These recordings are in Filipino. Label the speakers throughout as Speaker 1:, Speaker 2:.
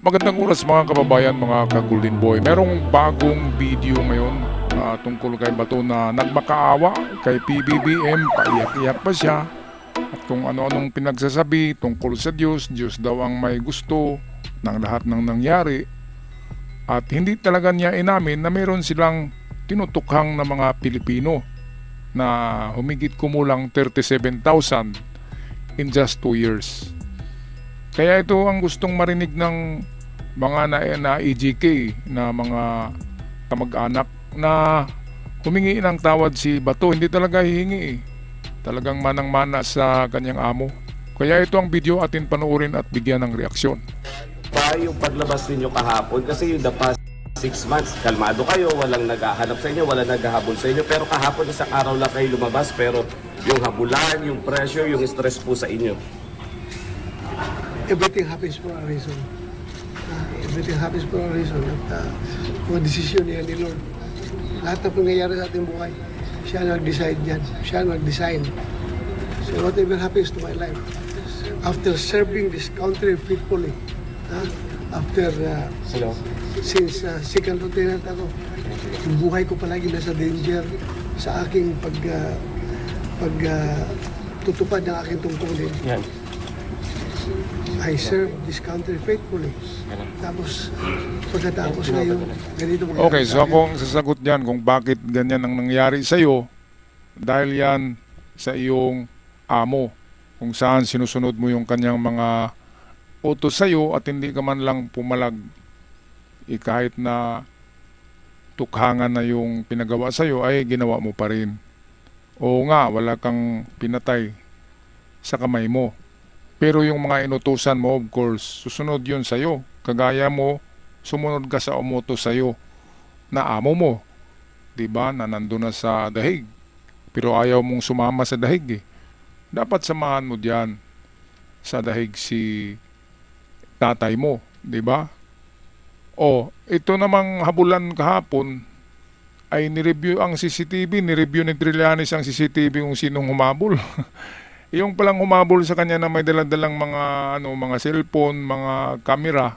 Speaker 1: Magandang oras mga kababayan, mga ka-Golden Boy. Merong bagong video ngayon tungkol kay Bato na nagmakaawa kay PBBM. Paiyak-iyak pa siya. At kung ano-anong pinagsasabi tungkol sa Diyos. Diyos daw ang may gusto ng lahat ng nangyari. At hindi talaga niya inamin na meron silang tinutukhang na mga Pilipino na humigit kumulang 37,000 in just 2 years. Kaya ito ang gustong marinig ng mga na EJK na mga kamag-anak na humingi ng tawad si Bato. Hindi talaga hihingi eh. Talagang manang-mana sa kanyang amo. Kaya ito ang video atin panoorin at bigyan ng reaksyon.
Speaker 2: Pa yung paglabas ninyo kahapon kasi yung the past 6 months, kalmado kayo, walang naghahanap sa inyo, walang naghahabol sa inyo, pero kahapon isang araw lang kayo lumabas, pero yung habulan, yung pressure, yung stress po sa inyo.
Speaker 3: Everything happens for a reason. Everything happens for a reason. At mga desisyon niya ni Lord. Lahat ng pangyayari sa ating buhay, siya nag-decide yan. Siya nag-design. So whatever happens to my life, after serving this country faithfully, after since second lieutenant ako, yung buhay ko palagi nasa danger sa aking tutupad ng aking tungkulin.
Speaker 2: Yan.
Speaker 3: I serve this country faithfully. Tapos, pagkatapos ngayon, ganito mga...
Speaker 1: Okay, so ako ang sasagot dyan kung bakit ganyan ang nangyari sa iyo. Dahil yan sa iyong amo. Kung saan sinusunod mo yung kanyang mga utos sa iyo at hindi ka man lang pumalag. Kahit na tukhangan na yung pinagawa sa iyo ay ginawa mo pa rin. Oo nga, wala kang pinatay sa kamay mo. Pero yung mga inutusan mo, of course, susunod yun sa'yo. Kagaya mo, sumunod ka sa umutos sa'yo na amo mo. Diba? Na nandun na sa dahig. Pero ayaw mong sumama sa dahig eh. Dapat samahan mo diyan sa dahig si tatay mo. Diba? O, ito namang habulan kahapon ay nireview ang CCTV. Nireview ni Trillanes ang CCTV kung sinong humabol. Yung palang humabol sa kanya na may daladalang mga cellphone, mga camera,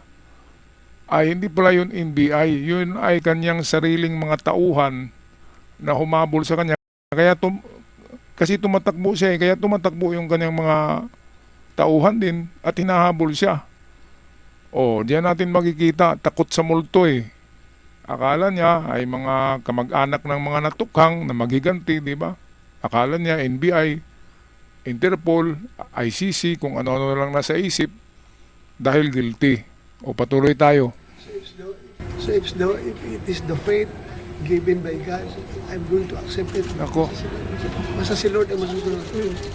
Speaker 1: ay hindi pala yun NBI. Yun ay kanyang sariling mga tauhan na humabol sa kanya. Kasi tumatakbo siya kaya tumatakbo yung kanyang mga tauhan din at hinahabol siya. O, diyan natin makikita, takot sa multo eh. Akala niya ay mga kamag-anak ng mga natukhang na maghiganti, di ba? Akala niya NBI, Interpol, ICC, kung ano-ano lang nasa isip dahil guilty. O patuloy tayo.
Speaker 3: So if it is the faith given by God, I'm going to accept it.
Speaker 1: Ako.
Speaker 3: Basta si Lord ang masusunod.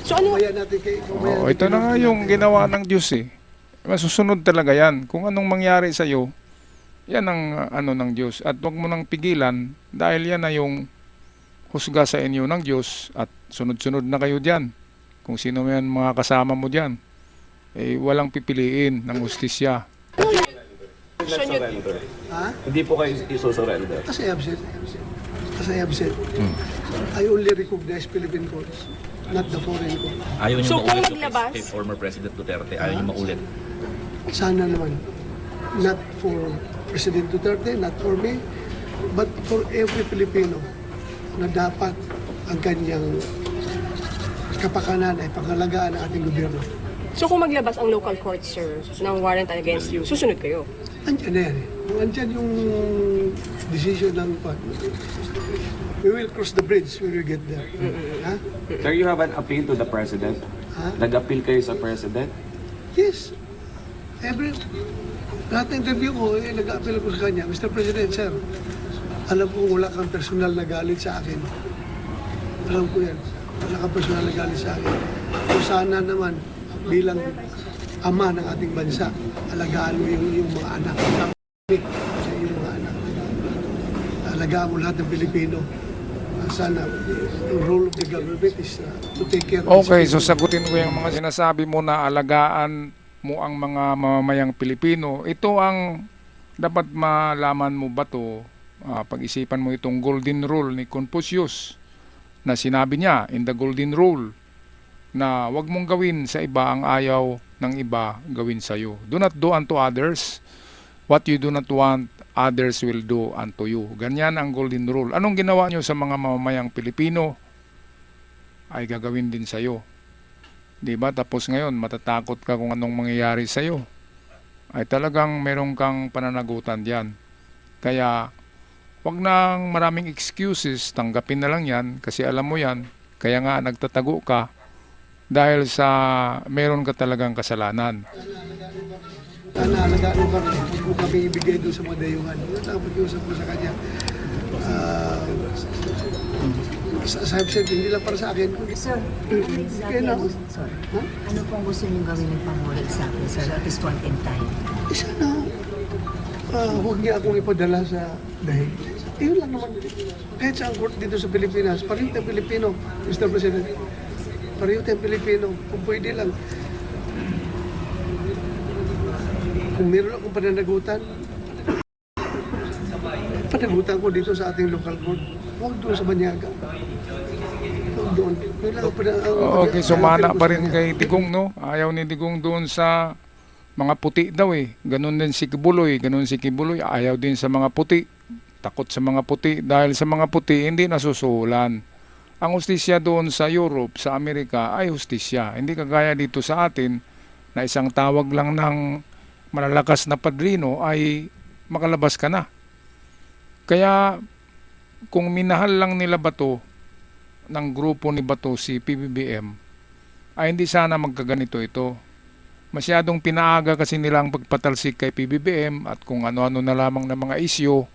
Speaker 4: So ano?
Speaker 3: Kumaya natin kay...
Speaker 1: Ito na nga yung ginawa ng Diyos eh. Masusunod talaga yan. Kung anong mangyari sa iyo, yan ang ng Diyos. At huwag mo nang pigilan dahil yan na yung husga sa inyo ng Diyos at sunod-sunod na kayo dyan. Kung sino yan mga kasama mo dyan, eh walang pipiliin ng hustisya.
Speaker 2: Surrender.
Speaker 3: Ha?
Speaker 2: Hindi po kayo isusurrender.
Speaker 3: As I have said, I only recognize Philippine courts, not the foreign court.
Speaker 5: Ayaw niyo
Speaker 4: So, kung
Speaker 5: maulit yung
Speaker 4: maglabas?
Speaker 5: kay former President Duterte. Ayaw niyo maulit.
Speaker 3: Sana naman, not for President Duterte, not for me, but for every Filipino na dapat ang kanyang kapakanan ay pangalagaan ng ating gobyerno.
Speaker 4: So kung maglabas ang local court, sir, ng warrant against you, susunod kayo?
Speaker 3: Andyan na yan eh. Kung andyan yung decision ng we will cross the bridge when we get there. Ha?
Speaker 2: Sir, you have an appeal to the President?
Speaker 3: Ha?
Speaker 2: Nag-appeal kayo sa President?
Speaker 3: Yes. Lahat ng interview ko, nag-appeal ko sa kanya, Mr. President, sir, alam ko wala kang personal na galit sa akin. Alam ko yan. Wala kang personal na galit sa akin. So sana naman, bilang ama ng ating bansa, alagaan mo yung mga anak. Yung mga anak. Alagaan mo lahat ng Pilipino. Sana, yung role of the government is to take care of
Speaker 1: Okay,
Speaker 3: these
Speaker 1: so
Speaker 3: people.
Speaker 1: sagutin ko yung mga sinasabi mo na alagaan mo ang mga mamamayang Pilipino. Ito ang dapat malaman mo ba to? Pag-isipan mo itong golden rule ni Confucius na sinabi niya in the golden rule na wag mong gawin sa iba ang ayaw ng iba gawin sa iyo. Do not do unto others what you do not want, others will do unto you. Ganyan ang golden rule. Anong ginawa nyo sa mga mamamayang Pilipino, ay gagawin din sa'yo. Diba? Tapos ngayon, matatakot ka kung anong mangyayari sa'yo. Ay talagang meron kang pananagutan diyan. Kaya, wag nang maraming excuses, tanggapin na lang yan, kasi alam mo yan, kaya nga nagtatago ka, dahil sa meron ka talagang kasalanan.
Speaker 3: Naalagaan mo kami, hindi ko kami ibigay doon sa mga dayuhan. Yun lang ang pag-iusap ko sa kanya. Sabi siya, hindi lang para sa akin.
Speaker 6: Sir,
Speaker 3: Kaya na ako.
Speaker 6: sorry. Ano pong gusto niyong gawin ng Pangulo exactly, sir, at this point in time?
Speaker 3: Sana, huwag niya akong ipadala sa dahil. Yun lang naman. Kahit sa court dito sa Pilipinas, pareho tayong Pilipino, Mr. President. Pareho tayong Pilipino. Kung pwede lang. Kung meron akong pananagutan, panagutan ko dito sa ating local court. Huwag doon sa Banyaga. Huwag doon.
Speaker 1: Okay, sumana pa rin kay Digong, no? Ayaw ni Digong doon sa mga puti daw eh. Ganun din si Kibuloy. Ganun si Kibuloy. Ayaw din sa mga puti. Takot sa mga puti. Dahil sa mga puti, hindi nasusuhulan. Ang hustisya doon sa Europe, sa Amerika, ay hustisya. Hindi kagaya dito sa atin na isang tawag lang ng malalakas na padrino ay makalabas ka na. Kaya kung minahal lang nila Bato, ng grupo ni Bato si PBBM, ay hindi sana magkaganito ito. Masyadong pinaaga kasi nila ang pagpatalsik kay PBBM at kung ano-ano na lamang na mga isyo,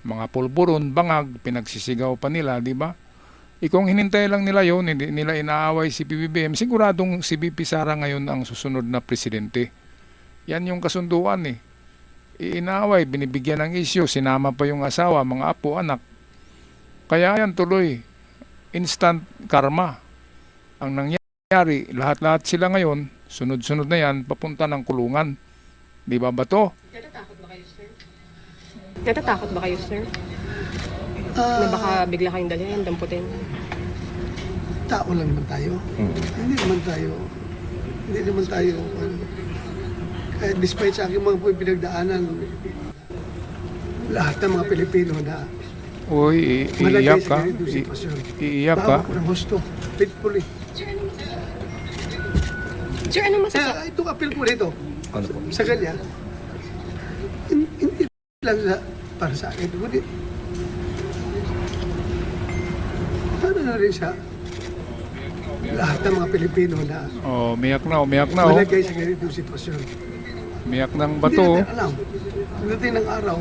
Speaker 1: mga pulburon, bangag, pinagsisigaw pa nila, di ba? Kung hinintay lang nila yon, hindi nila inaaway si PBBM, siguradong si BP Sara ngayon ang susunod na presidente. Yan yung kasunduan eh. Inaaway, binibigyan ng isyo, sinama pa yung asawa, mga apo, anak. Kaya yan tuloy, instant karma ang nangyari. Lahat-lahat sila ngayon, sunod-sunod na yan, papunta ng kulungan. Di ba Bato?
Speaker 4: Natatakot ba kayo, sir? Natatakot ba kayo, sir? Na baka bigla kayong dalhin, damputin?
Speaker 3: Tao lang naman tayo. Hindi naman tayo. Kahit despite sa aking mga pinagdaanan, lahat ng mga Pilipino na
Speaker 1: Uy,
Speaker 3: malagay
Speaker 1: iiyak
Speaker 3: sa
Speaker 1: ka.
Speaker 3: ganitong sitwasyon.
Speaker 1: Iiyak ka.
Speaker 3: Bawa ko ng gusto, faithfully.
Speaker 4: Sir, ano masasabi?
Speaker 3: Kaya itong appeal ko rito,
Speaker 5: Ano po?
Speaker 3: sa kanya, hindi lang para sa akin, kundi para na rin sa lahat ng mga Pilipino na
Speaker 1: Oh, umiyak na, oh.
Speaker 3: malagay sa ganitong sitwasyon.
Speaker 1: Umiyak ng
Speaker 3: Hindi
Speaker 1: Bato.
Speaker 3: natin alam. Pagdating ng araw,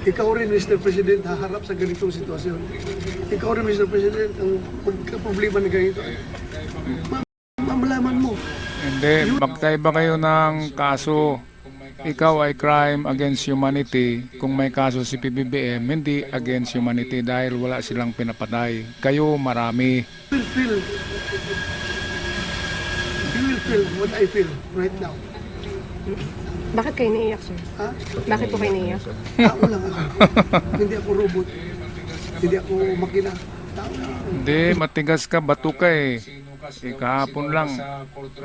Speaker 3: ikaw rin, Mr. President, haharap sa ganitong sitwasyon. Ikaw rin, Mr. President, ang pagka-problema na ganito. Mamalaman mo.
Speaker 1: Hindi, magkaiba kayo ng kaso. Ikaw ay crime against humanity. Kung may kaso si PBBM, hindi against humanity dahil wala silang pinapatay. Kayo marami.
Speaker 3: You will feel what I feel right now.
Speaker 4: Bakit kayo naiiyak, sir?
Speaker 3: Ha?
Speaker 4: Bakit po kayo naiiyak?
Speaker 3: Tao lang ako. Hindi ako robot. Hindi ako makina. Tao lang ako.
Speaker 1: Hindi, matigas ka, Bato ka eh. Kahapon lang,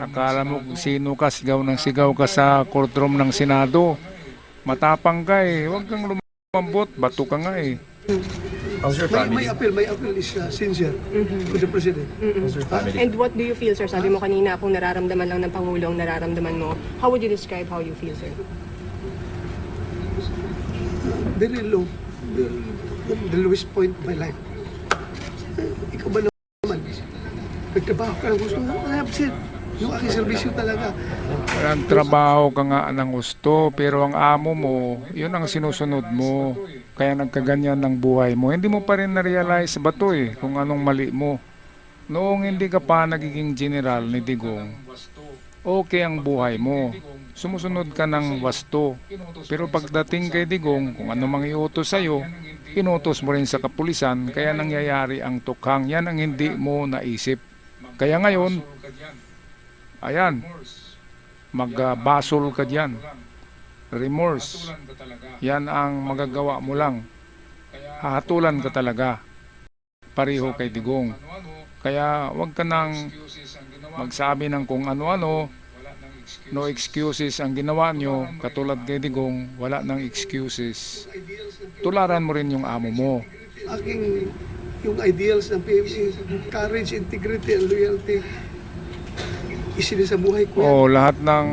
Speaker 1: akala mo kung sino ka, sigaw ng sigaw ka sa courtroom ng Senado. Matapang ka eh, huwag kang lumambot, Bato ka nga eh.
Speaker 5: How's your
Speaker 3: My
Speaker 5: family?
Speaker 3: appeal is sincere to the President.
Speaker 5: How's your family?
Speaker 4: And what do you feel, sir? Sabi mo kanina, kung nararamdaman lang ng Pangulo ang nararamdaman mo, how would you describe how you feel, sir?
Speaker 3: Very low. The lowest point of my life. Ikaw ba naman? Nagtrabaho ka ng gusto mo? Absent. Yung aking servisyo talaga.
Speaker 1: Walang trabaho ka nga ng gusto, pero ang amo mo, yun ang sinusunod mo. Kaya nagkaganyan ng buhay mo. Hindi mo pa rin na-realize, Bato eh, kung anong mali mo. Noong hindi ka pa nagiging general ni Digong, okay ang buhay mo. Sumusunod ka ng wasto. Pero pagdating kay Digong, kung ano mang iutos sa'yo, inutos mo rin sa kapulisan, kaya nangyayari ang tukhang. Yan ang hindi mo naisip. Kaya ngayon, ayan, magbasol ka dyan. Remorse. Yan ang magagawa mo lang. Hahatulan ka talaga. Pareho kay Digong. Kaya wag ka nang magsabi ng kung ano-ano No excuses ang ginawa nyo, katulad kay Digong, wala nang excuses. Tularan mo rin yung amo mo.
Speaker 3: Aking yung ideals ng PMA, courage, integrity, and loyalty, isinisabuhay ko yan.
Speaker 1: O lahat ng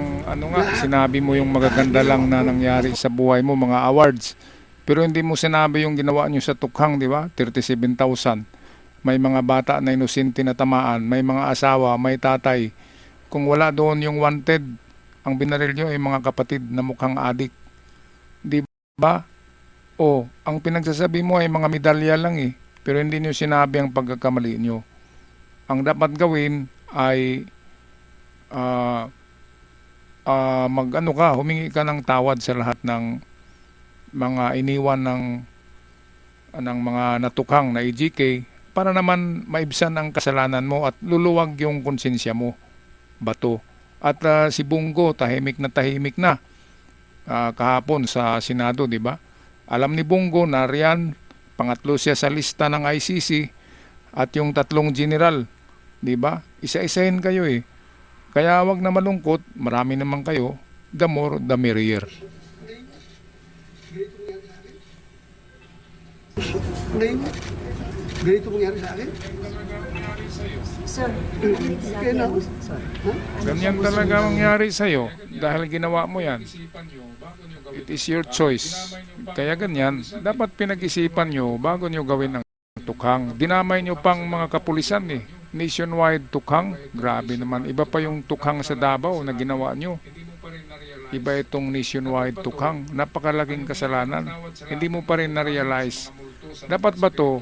Speaker 1: sinabi mo yung magaganda lang na nangyari sa buhay mo, mga awards. Pero hindi mo sinabi yung ginawa nyo sa tukhang, di ba? 37,000. May mga bata na inosente na tamaan, may mga asawa, may tatay. Kung wala doon yung wanted, ang binaril nyo ay mga kapatid na mukhang adik. Di ba? O, ang pinagsasabi mo ay mga medalya lang eh. Pero hindi nyo sinabi ang pagkakamali nyo. Ang dapat gawin ay humingi ka ng tawad sa lahat ng mga iniwan ng mga natukhang na EJK para naman maibsan ang kasalanan mo at luluwag yung konsensya mo. Bato. At si Bongo tahimik na kahapon sa Senado, di ba? Alam ni Bongo na riyan, pangatlo siya sa lista ng ICC at yung 3 general, di ba? Isa-isahin kayo eh. Kaya wag na malungkot, marami naman kayo, the more the merrier.
Speaker 3: Ngayon, ganito mangyari sa akin.
Speaker 6: Sir, ano exactly ang gusto? Sorry.
Speaker 1: Ganyan talaga mangyari sa'yo dahil ginawa mo yan. It is your choice. Kaya ganyan, dapat pinag-isipan nyo bago nyo gawin ang tukhang. Dinamay nyo pang mga kapulisan eh. Nationwide tukhang. Grabe naman. Iba pa yung tukhang sa Davao na ginawa nyo. Iba itong nationwide tukhang. Napakalaking kasalanan. Hindi mo pa rin na-realize. Dapat ba to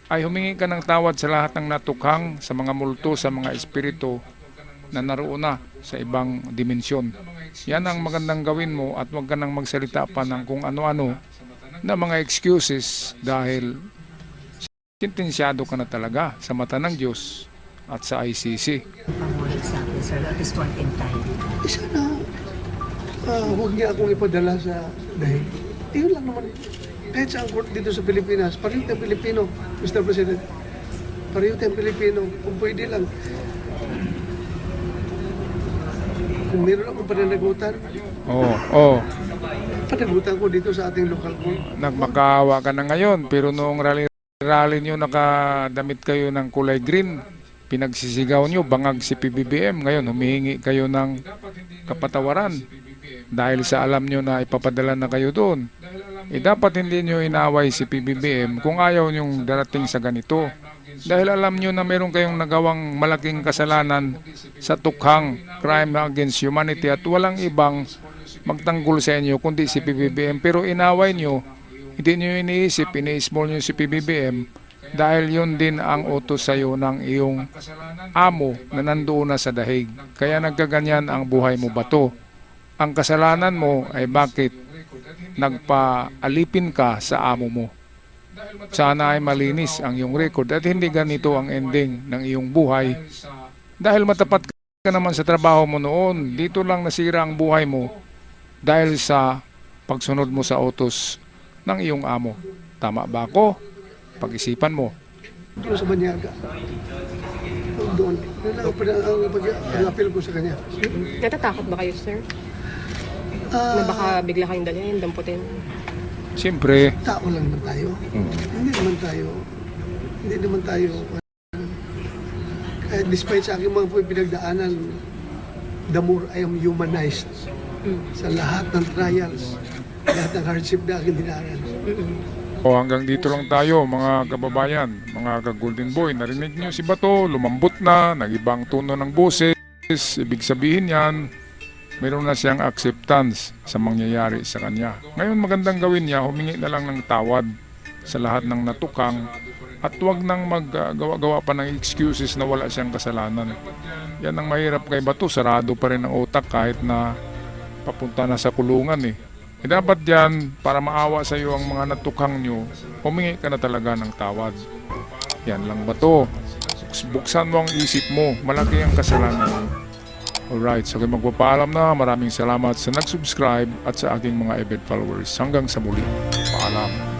Speaker 1: ay humingi ka ng tawad sa lahat ng natukhang, sa mga multo, sa mga espiritu na naroon na sa ibang dimensyon. Yan ang magandang gawin mo at huwag ka nang magsalita pa ng kung ano-ano na mga excuses dahil sentensyado ka na talaga sa mata ng Diyos at sa ICC.
Speaker 6: Pamuli sa akin, sir, at this point in time.
Speaker 3: Sana, huwag niya akong ipadala sa dahil. Yun lang naman. Kahit sa court dito sa Pilipinas, pareho tayong Pilipino, Mr. President. Pareho tayong Pilipino, kung pwede lang. Kung meron akong pananagutan, panagutan ko dito sa ating local court.
Speaker 1: Nagmakaawa ka na ngayon pero noong rally nyo nakadamit kayo ng kulay green, pinagsisigaw nyo, bangag si PBBM. Ngayon humihingi kayo ng kapatawaran dahil sa alam nyo na ipapadala na kayo doon. Dapat hindi nyo inaway si PBBM kung ayaw nyong darating sa ganito. Dahil alam nyo na meron kayong nagawang malaking kasalanan sa tukhang crime against humanity at walang ibang magtanggol sa inyo kundi si PBBM. Pero inaway nyo, hindi nyo iniisip, ini-small nyo si PBBM dahil yun din ang utos sa iyo ng iyong amo na nandoon na sa dahig. Kaya nagkaganyan ang buhay mo bato. Ang kasalanan mo ay bakit nagpaalipin ka sa amo mo. Sana ay malinis ang iyong record at hindi ganito ang ending ng iyong buhay. Dahil matapat ka naman sa trabaho mo noon, dito lang nasira ang buhay mo dahil sa pagsunod mo sa utos ng iyong amo. Tama ba ako? Pag-isipan mo.
Speaker 3: Doon sa Banyaga. Doon. Yun ang apel ko sa kanya.
Speaker 4: Natatakot ba kayo, sir? Na baka bigla kayong dalhin, damputin?
Speaker 1: Siyempre,
Speaker 3: Tao lang naman tayo. Hindi naman tayo kahit despite sa aking mga pinagdaanan, the more I am humanized sa lahat ng trials, lahat ng hardship na aking dinaanan.
Speaker 1: hanggang dito lang tayo mga kababayan, mga ka-Golden Boy. Narinig niyo si Bato, lumambot na, nag-ibang tono ng boses. Ibig sabihin yan, mayroon na siyang acceptance sa mangyayari sa kanya. Ngayon magandang gawin niya, humingi na lang ng tawad sa lahat ng natukhang at huwag nang maggawa-gawa pa ng excuses na wala siyang kasalanan. Yan ang mahirap kay Bato, sarado pa rin ang utak kahit na papunta na sa kulungan eh. Dapat yan, para maawa sa iyo ang mga natukhang nyo, humingi ka na talaga ng tawad. Yan lang Bato. Buksan mo ang isip mo, malaki ang kasalanan mo. Alright, so magpapaalam na. Maraming salamat sa nag-subscribe at sa aking mga avid followers. Hanggang sa muli. Paalam.